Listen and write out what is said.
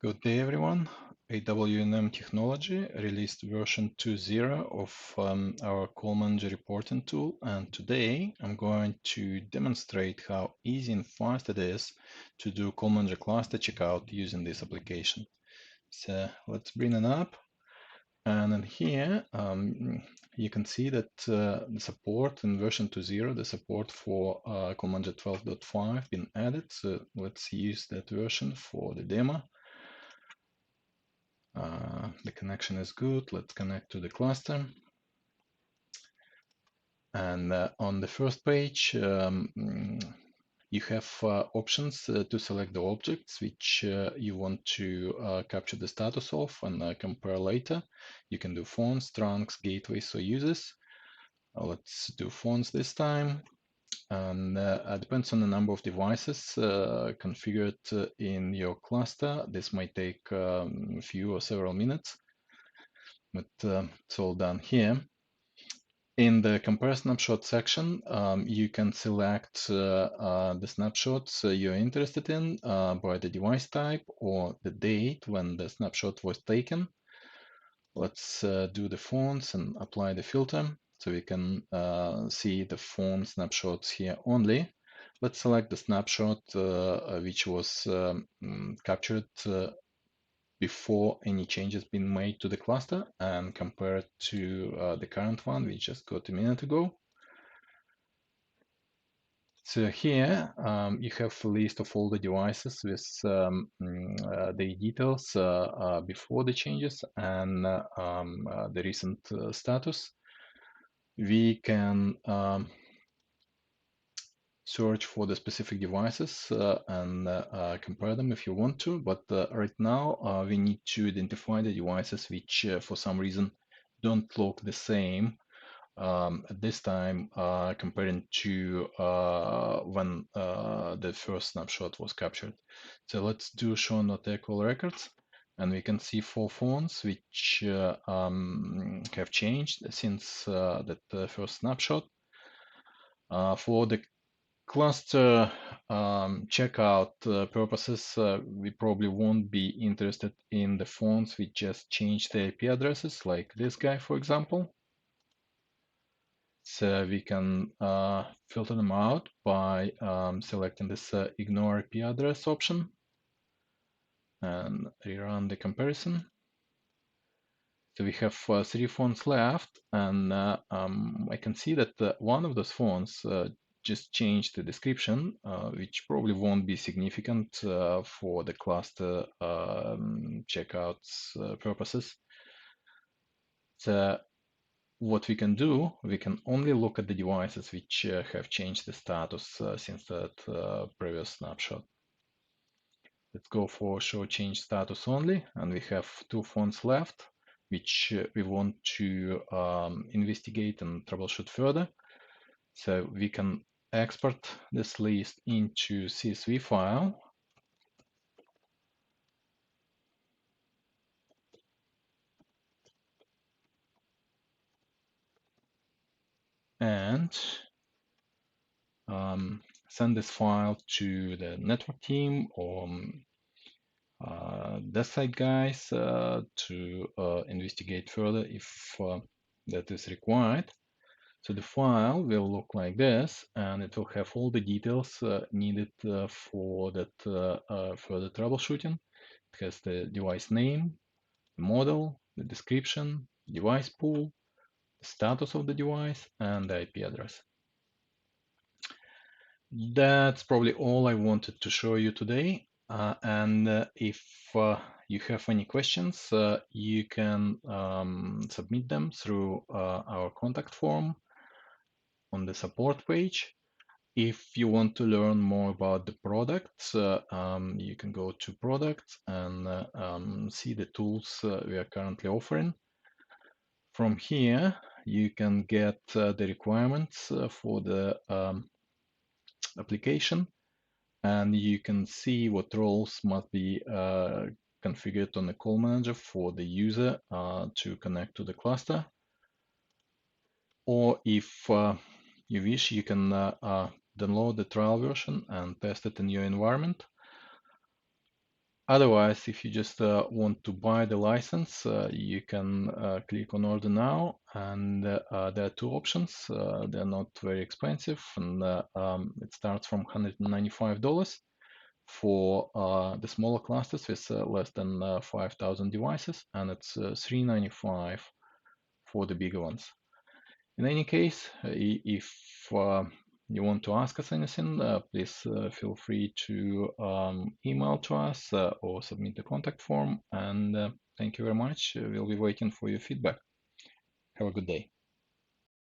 Good day, everyone. AWNM Technology released version 2.0 of our Call Manager reporting tool, and today I'm going to demonstrate how easy and fast it is to do Call Manager cluster checkout using this application. So let's bring it up, and in here you can see that the support in version 2.0, the support for Call Manager 12.5 been added. So let's use that version for the demo. The connection is good. Let's connect to the cluster. And on the first page, you have options to select the objects which you want to capture the status of and compare later. You can do phones, trunks, gateways, or users. Let's do phones this time. And it depends on the number of devices configured in your cluster. This might take a few or several minutes, but it's all done here. In the compare snapshot section, you can select the snapshots you're interested in by the device type or the date when the snapshot was taken. Let's do the fonts and apply the filter so we can see the phone snapshots here only. Let's select the snapshot which was captured before any changes been made to the cluster and compare it to the current one we just got a minute ago. So here you have a list of all the devices with the details before the changes and the recent status. We can search for the specific devices and compare them if you want to, but right now we need to identify the devices which for some reason don't look the same at this time comparing to when the first snapshot was captured. So let's do show not equal records, and we can see 4 phones which have changed since that first snapshot. For the cluster checkout purposes, we probably won't be interested in the phones which just changed the IP addresses, like this guy, for example. So we can filter them out by selecting this ignore IP address option and rerun the comparison. So we have 3 phones left, and I can see that one of those phones just changed the description, which probably won't be significant for the cluster checkouts purposes. So what we can do, we can only look at the devices which have changed the status since that previous snapshot. Let's go for show change status only, and we have 2 phones left, which we want to investigate and troubleshoot further. So we can export this list into CSV file. And send this file to the network team or desk side guys to investigate further if that is required. So the file will look like this, and it will have all the details needed for that further troubleshooting. It has the device name, the model, the description, device pool, the status of the device, and the IP address. That's probably all I wanted to show you today. And if you have any questions, you can submit them through our contact form on the support page. If you want to learn more about the products, you can go to products and see the tools we are currently offering. From here, you can get the requirements for the application, and you can see what roles must be configured on the call manager for the user to connect to the cluster. Or if you wish, you can download the trial version and test it in your environment. Otherwise, if you just want to buy the license, you can click on order now, and there are two options. They're not very expensive, and it starts from $195 for the smaller clusters with less than 5,000 devices, and it's $395 for the bigger ones. In any case, if you want to ask us anything, please feel free to email to us or submit a contact form. And thank you very much. We'll be waiting for your feedback. Have a good day.